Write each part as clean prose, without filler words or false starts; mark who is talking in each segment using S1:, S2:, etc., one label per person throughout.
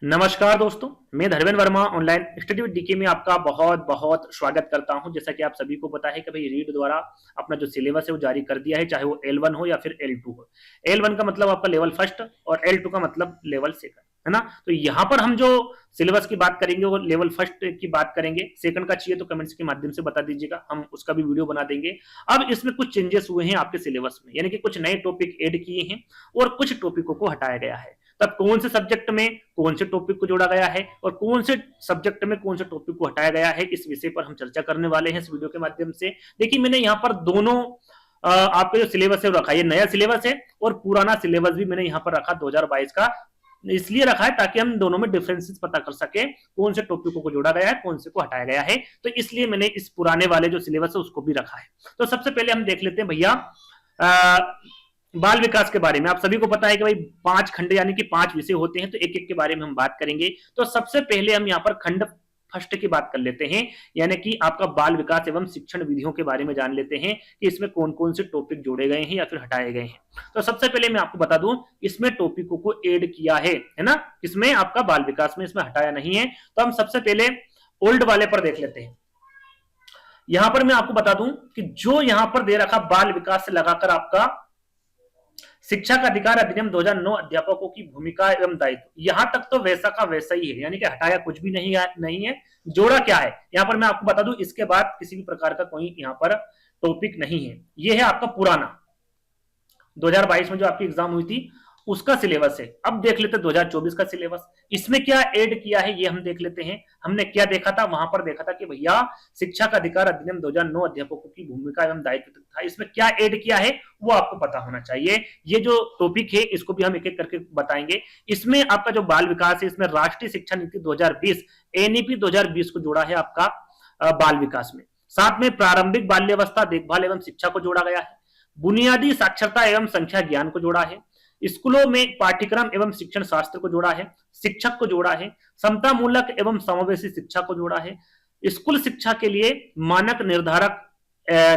S1: नमस्कार दोस्तों, मैं Dharmendra Verma online study with DK में आपका बहुत बहुत स्वागत करता हूं। जैसा कि आप सभी को पता है कि भाई रीड द्वारा अपना जो सिलेबस है वो जारी कर दिया है, चाहे वो L1 हो या फिर L2 हो। L1 का मतलब आपका लेवल फर्स्ट और L2 का मतलब लेवल सेकंड, है ना। तो यहाँ पर हम जो सिलेबस की बात करेंगे वो लेवल फर्स्ट की बात करेंगे। सेकंड का चाहिए तो कमेंट्स के माध्यम से बता दीजिएगा, हम उसका भी वीडियो बना देंगे। अब इसमें कुछ चेंजेस हुए हैं आपके सिलेबस में, यानी कि कुछ नए टॉपिक ऐड किए हैं और कुछ टॉपिकों को हटाया गया है। तब कौन से सब्जेक्ट में कौन से टॉपिक को जोड़ा गया है और कौन से सब्जेक्ट में कौन से टॉपिक को हटाया गया है, इस विषय पर हम चर्चा करने वाले हैं इस वीडियो के माध्यम से। देखिए, मैंने यहाँ पर दोनों आपका जो सिलेबस है वो रखा है। ये नया सिलेबस है और पुराना सिलेबस भी मैंने यहाँ पर रखा 2022 का। इसलिए रखा है ताकि हम दोनों में डिफरेंसेस पता कर सके, कौन से टॉपिकों को जोड़ा गया है, कौन से को हटाया गया है। तो इसलिए मैंने इस पुराने वाले जो सिलेबस है उसको भी रखा है। तो सबसे पहले हम देख लेते हैं भैया बाल विकास के बारे में। आप सभी को पता है कि भाई 5 खंड यानी कि 5 विषय होते हैं, तो एक एक के बारे में हम बात करेंगे। तो सबसे पहले हम यहाँ पर खंड फर्स्ट की बात कर लेते हैं, यानी कि आपका बाल विकास एवं शिक्षण विधियों के बारे में जान लेते हैं कि इसमें कौन कौन से टॉपिक जोड़े गए हैं या फिर हटाए गए हैं। तो सबसे पहले मैं आपको बता दूं, इसमें टॉपिकों को ऐड किया है ना, इसमें आपका बाल विकास में, इसमें हटाया नहीं है। तो हम सबसे पहले ओल्ड वाले पर देख लेते हैं। यहां पर मैं आपको बता दूं कि जो यहां पर दे रखा बाल विकास से लगाकर आपका शिक्षा का अधिकार अधिनियम 2009 अध्यापकों की भूमिका एवं दायित्व, यहां तक तो वैसा का वैसा ही है, यानी कि हटाया कुछ भी नहीं है। जोड़ा क्या है यहां पर मैं आपको बता दूं, इसके बाद किसी भी प्रकार का कोई यहां पर टॉपिक नहीं है। यह है आपका पुराना 2022 में जो आपकी एग्जाम हुई थी उसका सिलेबस है। अब देख लेते हैं 2024 का सिलेबस, इसमें क्या ऐड किया है ये हम देख लेते हैं। हमने क्या देखा था, वहां पर देखा था कि भैया शिक्षा का अधिकार अधिनियम 2009 अध्यापकों की भूमिका एवं दायित्व था। इसमें क्या ऐड किया है वो आपको पता होना चाहिए। ये जो टॉपिक है इसको भी हम एक एक करके बताएंगे। इसमें आपका जो बाल विकास है, इसमें राष्ट्रीय शिक्षा नीति 2020 एनईपी 2020 को जोड़ा है आपका बाल विकास में। साथ में प्रारंभिक बाल्यावस्था देखभाल एवं शिक्षा को जोड़ा गया है। बुनियादी साक्षरता एवं संख्या ज्ञान को जोड़ा है। स्कूलों में पाठ्यक्रम एवं शिक्षण शास्त्र को जोड़ा है। शिक्षक को जोड़ा है। समता मूलक एवं समावेशी शिक्षा को जोड़ा है। स्कूल शिक्षा के लिए मानक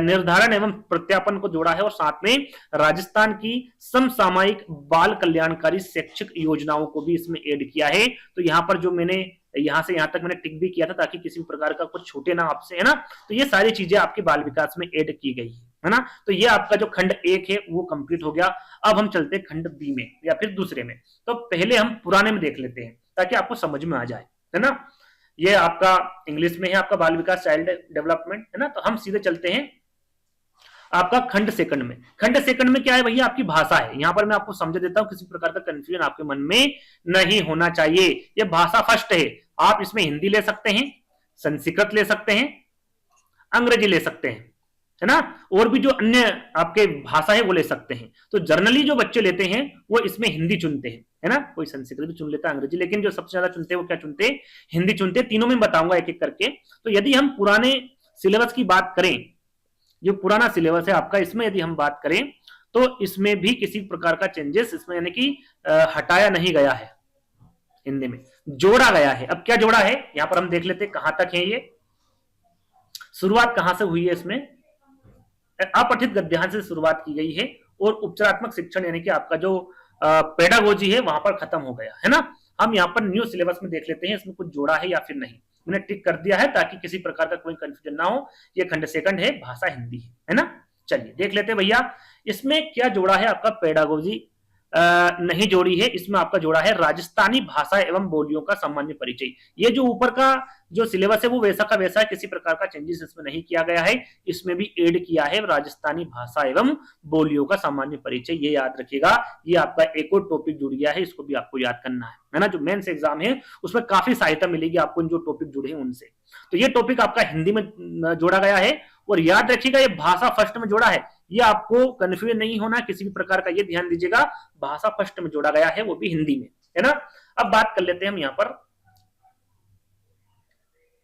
S1: निर्धारण एवं प्रत्यापन को जोड़ा है। और साथ में राजस्थान की समसामयिक बाल कल्याणकारी शैक्षिक योजनाओं को भी इसमें ऐड किया है। तो यहाँ पर जो मैंने यहां से यहां तक मैंने टिक भी किया था ताकि किसी प्रकार का कुछ छूटे ना आपसे, है ना। तो ये सारी चीजें आपके बाल विकास में ऐड की गई है ना। तो ये आपका जो खंड 1 है वो कंप्लीट हो गया। अब हम चलते हैं खंड बी में या फिर दूसरे में। तो पहले हम पुराने में देख लेते हैं ताकि आपको समझ में आ जाए, है ना। ये आपका इंग्लिश में है, आपका बाल विकास चाइल्ड डेवलपमेंट, है ना। तो हम सीधे चलते हैं आपका खंड सेकंड में। खंड सेकंड में क्या है भैया, आपकी भाषा है। यहां पर मैं आपको समझ देता हूं, किसी प्रकार का कंफ्यूजन आपके मन में नहीं होना चाहिए। ये भाषा फर्स्ट है। आप इसमें हिंदी ले सकते हैं, संस्कृत ले सकते हैं, अंग्रेजी ले सकते हैं, है ना। और भी जो अन्य आपके भाषा है वो ले सकते हैं। तो जर्नली जो बच्चे लेते हैं वो इसमें हिंदी चुनते हैं, है ना। कोई संस्कृत भी चुन लेता है, अंग्रेजी, लेकिन जो सबसे ज्यादा चुनते हैं वो क्या चुनते हैं, हिंदी चुनते हैं। तीनों में बताऊंगा एक एक करके। तो यदि हम पुराने सिलेबस की बात करें, जो पुराना सिलेबस है आपका, इसमें यदि हम बात करें तो इसमें भी किसी प्रकार का चेंजेस इसमें यानी कि हटाया नहीं गया है, हिंदी में जोड़ा गया है। अब क्या जोड़ा है यहां पर हम देख लेते हैं, कहां तक है ये, शुरुआत कहां से हुई है। इसमें अपठित गद्यांश से शुरुआत की गई है और उपचारात्मक शिक्षण यानी कि आपका जो पेडागोजी है वहां पर खत्म हो गया, है ना। हम यहाँ पर न्यू सिलेबस में देख लेते हैं इसमें कुछ जोड़ा है या फिर नहीं। मैंने टिक कर दिया है ताकि किसी प्रकार का कोई कंफ्यूजन ना हो। ये खंड सेकंड है, भाषा हिंदी है ना। चलिए देख लेते हैं भैया इसमें क्या जोड़ा है। आपका पेडागोजी नहीं जोड़ी है, इसमें आपका जोड़ा है राजस्थानी भाषा एवं बोलियों का सामान्य परिचय। ये जो ऊपर का जो सिलेबस है वो वैसा का वैसा है, किसी प्रकार का चेंजेस इसमें नहीं किया गया है। इसमें भी ऐड किया है राजस्थानी भाषा एवं बोलियों का सामान्य परिचय। ये याद रखिएगा, ये आपका एक और टॉपिक जुड़ गया है, इसको भी आपको याद करना है ना। जो मेंस एग्जाम है उसमें काफी सहायता मिलेगी आपको जो टॉपिक जुड़े हैं उनसे। तो ये टॉपिक आपका हिंदी में जोड़ा गया है। और याद रखिएगा ये भाषा फर्स्ट में जोड़ा है, ये आपको कंफ्यूजन नहीं होना किसी भी प्रकार का, ये ध्यान दीजिएगा। भाषा फर्स्ट में जोड़ा गया है, वो भी हिंदी में, है ना। अब बात कर लेते हैं हम यहां पर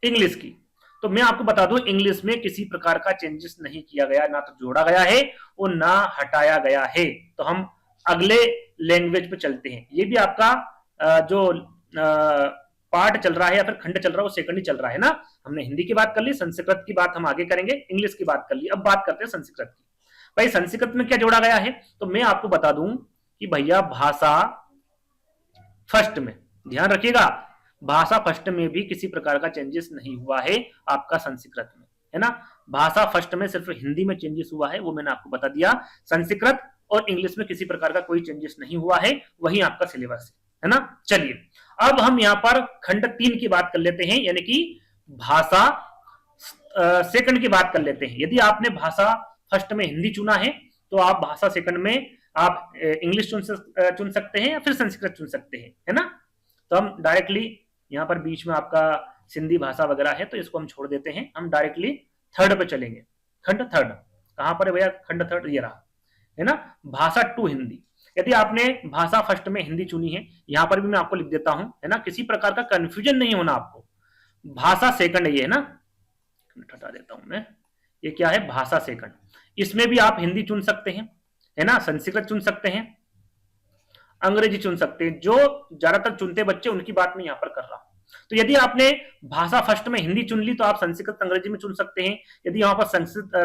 S1: इंग्लिश की। तो मैं आपको बता दूं इंग्लिश में किसी प्रकार का चेंजेस नहीं किया गया, ना तो जोड़ा गया है और ना हटाया गया है। तो हम अगले लैंग्वेज पे चलते हैं। ये भी आपका जो पार्ट चल रहा है या फिर खंड चल रहा है वो सेकंड ही चल रहा है ना। हमने हिंदी की बात कर ली, संस्कृत की बात हम आगे करेंगे, इंग्लिश की बात कर ली। अब बात करते हैं संस्कृत की। भाई संस्कृत में क्या जोड़ा गया है, तो मैं आपको बता दूं कि भैया भाषा फर्स्ट में ध्यान रखिएगा, भाषा फर्स्ट में भी किसी प्रकार का चेंजेस नहीं हुआ है आपका संस्कृत में, है ना। भाषा फर्स्ट में सिर्फ हिंदी में चेंजेस हुआ है, वो मैंने आपको बता दिया। संस्कृत और इंग्लिश में किसी प्रकार का कोई चेंजेस नहीं हुआ है, वही आपका सिलेबस है ना। चलिए अब हम यहाँ पर खंड 3 की बात कर लेते हैं, यानी कि भाषा सेकंड की बात कर लेते हैं। यदि आपने भाषा फर्स्ट में हिंदी चुना है तो आप भाषा सेकंड में आप इंग्लिश चुन सकते हैं या फिर संस्कृत चुन सकते हैं, है ना। तो हम डायरेक्टली यहाँ पर बीच में आपका सिंधी भाषा वगैरह है तो इसको हम छोड़ देते हैं, हम डायरेक्टली थर्ड पे चलेंगे। खंड थर्ड कहां पर है भैया? खंड थर्ड ये रहा, है ना। भाषा 2 हिंदी। यदि आपने भाषा फर्स्ट में हिंदी चुनी है, यहां पर भी मैं आपको लिख देता हूं, है ना, किसी प्रकार का कंफ्यूजन नहीं होना आपको। भाषा सेकंड ये है ना, हटा देता हूं मैं, ये क्या है? भाषा सेकंड। इसमें भी आप हिंदी चुन सकते हैं, है ना, संस्कृत चुन सकते हैं, अंग्रेजी चुन सकते हैं। जो ज्यादातर चुनते बच्चे उनकी बात मैं यहां पर कर रहा हूं। तो यदि आपने भाषा फर्स्ट में हिंदी चुन ली तो आप संस्कृत अंग्रेजी में चुन सकते हैं। यदि वहां पर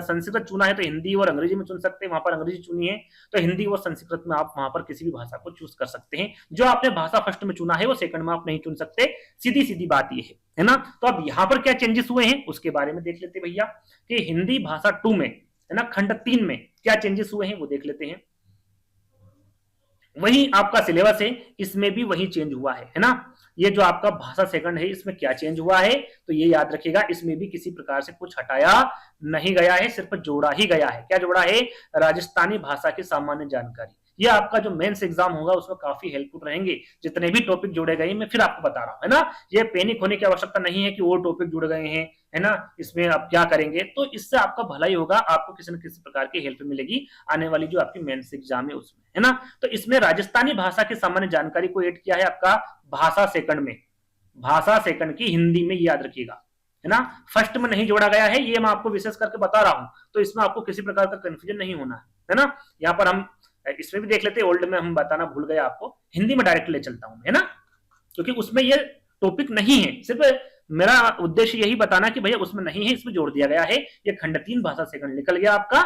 S1: संस्कृत चुना है तो हिंदी और अंग्रेजी में चुन सकते हैं। वहां पर अंग्रेजी चुनी है तो हिंदी और संस्कृत में आप वहां पर किसी भी भाषा को चूज कर सकते हैं। जो आपने भाषा फर्स्ट में चुना है वो सेकंड में आप नहीं चुन सकते, सीधी सीधी बात ये है ना। तो अब यहाँ पर क्या चेंजेस हुए हैं उसके बारे में देख लेते हैं भैया, कि हिंदी भाषा 2 में, है ना, खंड 3 में क्या चेंजेस हुए हैं वो देख लेते हैं। वही आपका सिलेबस है, इसमें भी वही चेंज हुआ है ना। ये जो आपका भाषा सेकंड है इसमें क्या चेंज हुआ है तो ये याद रखिएगा, इसमें भी किसी प्रकार से कुछ हटाया नहीं गया है, सिर्फ जोड़ा ही गया है। क्या जोड़ा है? राजस्थानी भाषा की सामान्य जानकारी। ये आपका जो मेंस एग्जाम होगा उसमें काफी हेल्पफुल रहेंगे। जितने भी टॉपिक जोड़े गए मैं फिर आपको बता रहा हूं, है ना। ये पैनिक होने की आवश्यकता नहीं है कि वो टॉपिक जुड़ गए हैं, है ना, इसमें आप क्या करेंगे। तो इससे आपका भला ही होगा, आपको किसी न किसी प्रकार की हेल्प मिलेगी आने वाली जो आपकी मेंस एग्जाम है उसमें, है ना। तो इसमें राजस्थानी भाषा की सामान्य जानकारी को ऐड किया है आपका भाषा सेकंड में, भाषा सेकंड की हिंदी में, याद रखिएगा, है ना। फर्स्ट में नहीं जोड़ा गया है, ये मैं आपको विशेष करके बता रहा हूं, तो इसमें आपको किसी प्रकार का कंफ्यूजन नहीं होना है ना। यहाँ पर हम इसमें भी देख लेते हैं, ओल्ड में हम बताना भूल गए आपको, हिंदी में डायरेक्ट ले चलता हूं, है ना, क्योंकि उसमें ये टॉपिक नहीं है। सिर्फ मेरा उद्देश्य यही बताना कि भैया उसमें नहीं है, इसमें जोड़ दिया गया है। ये खंड 3 भाषा सेकंड निकल गया आपका,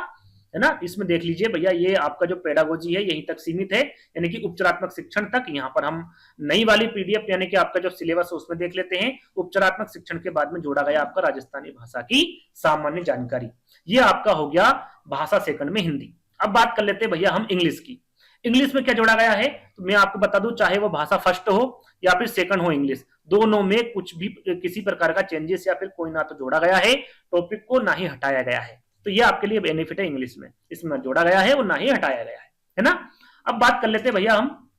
S1: है ना। इसमें देख लीजिए भैया, ये आपका जो पेडागोजी है यहीं तक सीमित है, यानी कि उपचारात्मक शिक्षण तक। यहाँ पर हम नई वाली पीडीएफ यानी कि आपका जो सिलेबस है उसमें देख लेते हैं। उपचारात्मक शिक्षण के बाद में जोड़ा गया आपका राजस्थानी भाषा की सामान्य जानकारी। ये आपका हो गया भाषा सेकंड में हिंदी। अब बात कर लेते हैं भैया हम इंग्लिश की। इंग्लिश में क्या जोड़ा गया है तो मैं आपको बता दूं, चाहे वो भाषा फर्स्ट हो या फिर सेकंड हो, इंग्लिश दोनों में कुछ भी किसी प्रकार का चेंजेस या फिर कोई ना तो जोड़ा गया है, टॉपिक को ना ही हटाया गया है। तो ये आपके लिए बेनिफिट है इंग्लिश में, इसमें जोड़ा गया है और ना ही हटाया गया है ना। अब बात कर लेते हैं भैया हम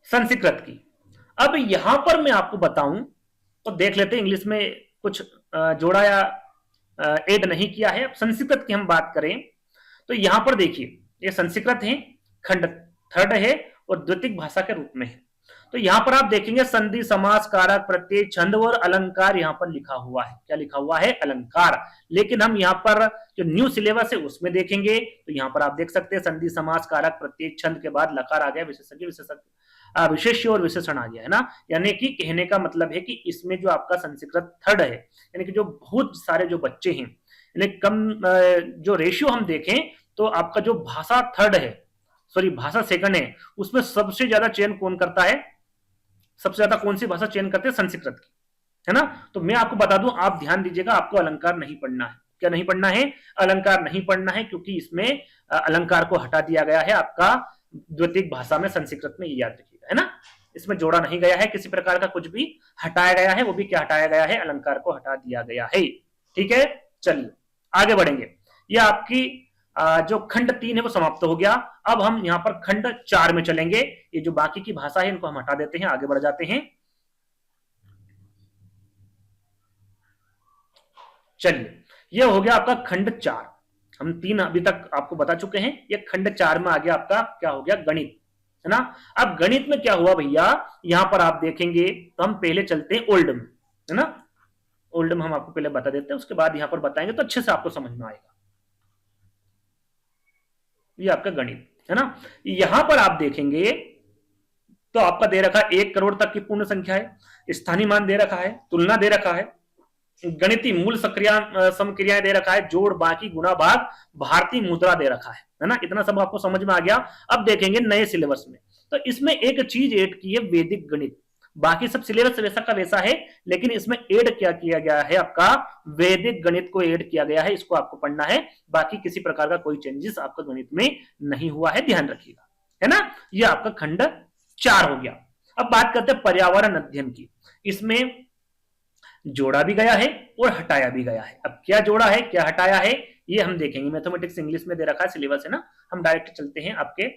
S1: संस्कृत की। अब यहां पर मैं आपको बताऊं तो देख लेते हैं, इंग्लिश में कुछ जोड़ा या ऐड नहीं किया है। अब संस्कृत की हम बात करें तो यहां पर देखिए, ये संस्कृत है, खंड थर्ड है और द्वितीय भाषा के रूप में है। तो यहां पर आप देखेंगे संधि, समास, कारक, प्रत्यय, छंद और अलंकार यहां पर लिखा हुआ है। क्या लिखा हुआ है? अलंकार। लेकिन हम यहां पर जो न्यू सिलेबस है उसमें देखेंगे तो यहां पर आप देख सकते हैं संधि, समास, कारक, प्रत्यय, छंद के बाद लकार आ गया, विशेषज्ञ, विशेष्य और विशेषण आ गया, है ना। यानी कि कहने का मतलब है कि इसमें जो आपका संस्कृत थर्ड है, यानी कि जो बहुत सारे जो बच्चे हैं, यानी कम जो रेशियो हम देखें तो आपका जो भाषा थर्ड है, सॉरी भाषा सेकंड है, उसमें सबसे ज्यादा चयन कौन करता है? सबसे ज्यादा कौन सी भाषा चयन करते हैं? संस्कृत की, है ना। तो मैं आपको बता दूं, आप ध्यान दीजिएगा, आपको अलंकार नहीं पढ़ना है। क्या नहीं पढ़ना है? अलंकार नहीं पढ़ना है, क्योंकि इसमें अलंकार को हटा दिया गया है आपका द्वितीय भाषा में, संस्कृत में, ये याद रखिएगा, है ना। इसमें जोड़ा नहीं गया है किसी प्रकार का, कुछ भी हटाया गया है, वो भी क्या हटाया गया है? अलंकार को हटा दिया गया है। ठीक है, चलिए आगे बढ़ेंगे। ये आपकी जो खंड 3 है वो समाप्त हो गया। अब हम यहां पर खंड 4 में चलेंगे। ये जो बाकी की भाषा है इनको हम हटा देते हैं, आगे बढ़ जाते हैं। चलिए, ये हो गया आपका खंड 4। हम 3 अभी तक आपको बता चुके हैं, ये खंड 4 में आ गया आपका क्या हो गया? गणित, है ना। अब गणित में क्या हुआ भैया, यहां पर आप देखेंगे तो हम पहले चलते हैं ओल्ड में, है ना। ओल्ड में हम आपको पहले बता देते हैं, उसके बाद यहां पर बताएंगे तो अच्छे से आपको समझ में आएगा। ये आपका गणित, है ना। यहां पर आप देखेंगे तो आपका दे रखा है 1 करोड़ तक की पूर्ण संख्या है, स्थानीय मान दे रखा है, तुलना दे रखा है, गणितीय मूल समक्रियाएं दे रखा है, जोड़, बाकी, गुणा, भाग, भारतीय मुद्रा दे रखा है ना। इतना सब आपको समझ में आ गया। अब देखेंगे नए सिलेबस में, तो इसमें एक चीज ऐड की है, वैदिक गणित। बाकी सब सिलेबस वैसा का वैसा है, लेकिन इसमें ऐड क्या किया गया है, आपका वैदिक गणित को ऐड किया गया है, इसको आपको पढ़ना है। बाकी किसी प्रकार का कोई चेंजेस आपका गणित में नहीं हुआ है, ध्यान रखिएगा, है ना। यह आपका खंड 4 हो गया। अब बात करते हैं पर्यावरण अध्ययन की। इसमें जोड़ा भी गया है और हटाया भी गया है। अब क्या जोड़ा है क्या हटाया है ये हम देखेंगे। मैथमेटिक्स इंग्लिश में दे रखा है सिलेबस, है ना। हम डायरेक्ट चलते हैं आपके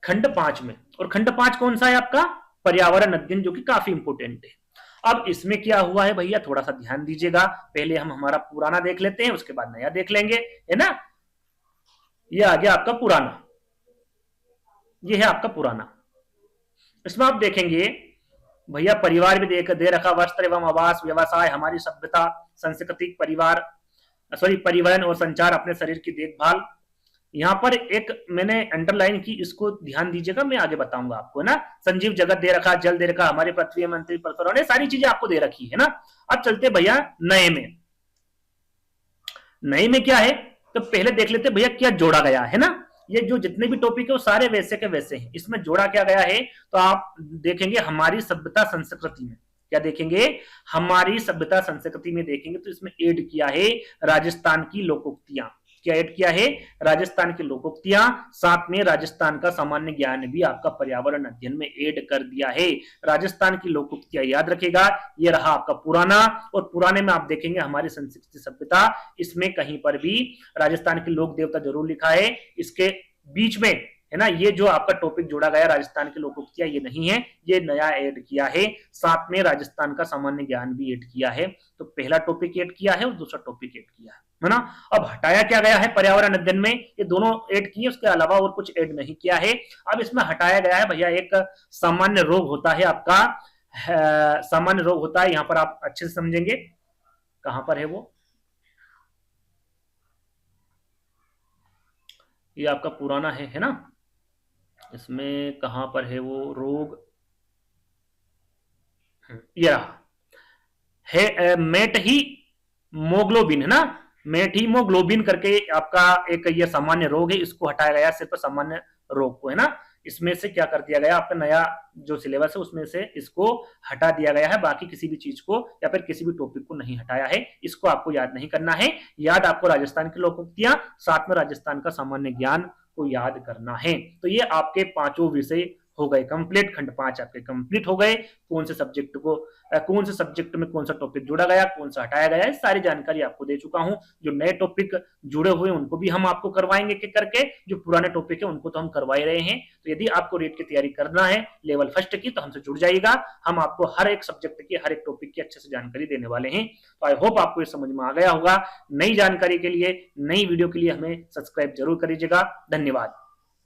S1: खंड 5 में, और खंड 5 कौन सा है आपका, पर्यावरण अध्ययन, जो कि काफी इंपोर्टेंट है। अब इसमें क्या हुआ है भैया, थोड़ा सा ध्यान दीजिएगा। पहले हम हमारा पुराना देख लेते हैं, उसके बाद नया देख लेंगे, है ना। ये आ गया आपका पुराना, ये है आपका पुराना। इसमें आप देखेंगे भैया परिवार भी दे रखा, वस्त्र एवं आवास, व्यवसाय, हमारी सभ्यता, संस्कृति, परिवार परिवहन और संचार, अपने शरीर की देखभाल। यहां पर एक मैंने अंडरलाइन की, इसको ध्यान दीजिएगा, मैं आगे बताऊंगा आपको, है ना। संजीव जगत दे रखा, जल दे रखा, हमारे पृथ्वी मंत्री पर्यावरण, सारी चीजें आपको दे रखी है ना। अब चलते भैया नए में। नए में क्या है, तो पहले देख लेते भैया क्या जोड़ा गया है ना। ये जो जितने भी टॉपिक है वो सारे वैसे के वैसे हैं। इसमें जोड़ा क्या गया है, तो आप देखेंगे हमारी सभ्यता संस्कृति में, क्या देखेंगे, हमारी सभ्यता संस्कृति में देखेंगे तो इसमें ऐड किया है राजस्थान की लोकोक्तियां। क्या ऐड किया है, राजस्थान की लोकोक्तियां। साथ में राजस्थान का सामान्य ज्ञान भी आपका पर्यावरण अध्ययन में ऐड कर दिया है। राजस्थान की लोकोक्तियां याद रखेगा, ये रहा आपका पुराना, और पुराने में आप देखेंगे हमारी संस्कृति सभ्यता, इसमें कहीं पर भी राजस्थान के लोक देवता जरूर लिखा है। इसके बीच में, है ना, ये जो आपका टॉपिक जोड़ा गया राजस्थान की लोकोक्तियां, ये नहीं है, ये नया ऐड किया है। साथ में राजस्थान का सामान्य ज्ञान भी ऐड किया है। तो पहला टॉपिक ऐड किया है और दूसरा टॉपिक ऐड किया है ना। अब हटाया क्या गया है पर्यावरण अध्ययन में, ये दोनों ऐड किए, उसके अलावा और कुछ ऐड नहीं किया है। अब इसमें हटाया गया है भैया एक सामान्य रोग होता है आपका, सामान्य रोग होता है, यहां पर आप अच्छे से समझेंगे कहां पर है वो, ये आपका पुराना है ना। इसमें कहां पर है वो रोग, ये रहा है, मेट ही मोग्लोबिन, है ना। मेटीमोग्लोबिन करके आपका एक ये सामान्य रोग है, इसको हटाया गया, सिर्फ सामान्य रोग को, है ना। इसमें से क्या कर दिया गया, आपका नया जो सिलेबस है उसमें से इसको हटा दिया गया है। बाकी किसी भी चीज को या फिर किसी भी टॉपिक को नहीं हटाया है, इसको आपको याद नहीं करना है। याद आपको राजस्थान की लोकोक्तियां, साथ में राजस्थान का सामान्य ज्ञान को याद करना है। तो ये आपके पांचों विषय हो गए कंप्लीट, खंड 5 आपके कंप्लीट हो गए। कौन से सब्जेक्ट को, कौन से सब्जेक्ट में कौन सा टॉपिक जोड़ा गया, कौन सा हटाया गया है, सारी जानकारी आपको दे चुका हूं। जो नए टॉपिक जुड़े हुए उनको भी हम आपको करवाएंगे कि करके, जो पुराने टॉपिक है उनको तो हम करवा ही रहे हैं। तो यदि आपको रेट की तैयारी करना है लेवल फर्स्ट की, तो हमसे जुड़ जाइएगा। हम आपको हर एक सब्जेक्ट की, हर एक टॉपिक की अच्छे से जानकारी देने वाले हैं। तो आई होप आपको ये समझ में आ गया होगा। नई जानकारी के लिए, नई वीडियो के लिए हमें सब्सक्राइब जरूर करिएगा। धन्यवाद।